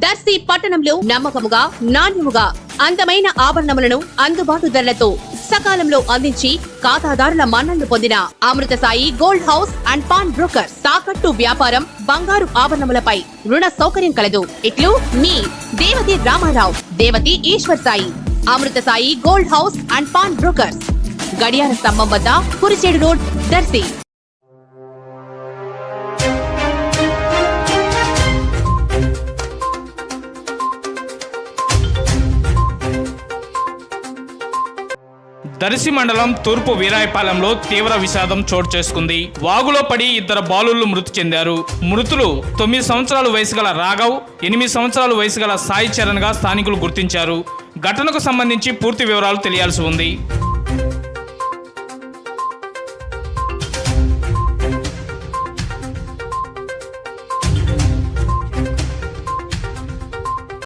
దర్శి పట్టణంలో నమ్మకముగా నాణ్యముగా అందమైన ఆభరణములను అందుబాటు ధరలతో సకాలంలో అందించి ఖాతాదారుల మన్ననలు పొందిన Amrutha Sai gold house and pawn broker. తాకట్టు వ్యాపారం, బంగారు ఆభరణములపై రుణ సౌకర్యం కలదు. ఇట్లు మీ Devathi Ramarao, Devathi Eshwar Sai. Amrutha Sai gold house and pawn brokers, గడియార స్తంభం వద్ద, కురిచేడు రోడ్, దర్శి. దర్శి మండలం తూర్పు వీరాయపాలెంలో తీవ్ర విషాదం చోటు చేసుకుంది. వాగులో పడి ఇద్దరు బాలుళ్లు మృతి చెందారు. మృతులు 9 సంవత్సరాల వయసు గల రాఘవ్, 8 సంవత్సరాల వయసు గల సాయి చరణ్ గా స్థానికులు గుర్తించారు. ఘటనకు సంబంధించి పూర్తి వివరాలు తెలియాల్సి ఉంది.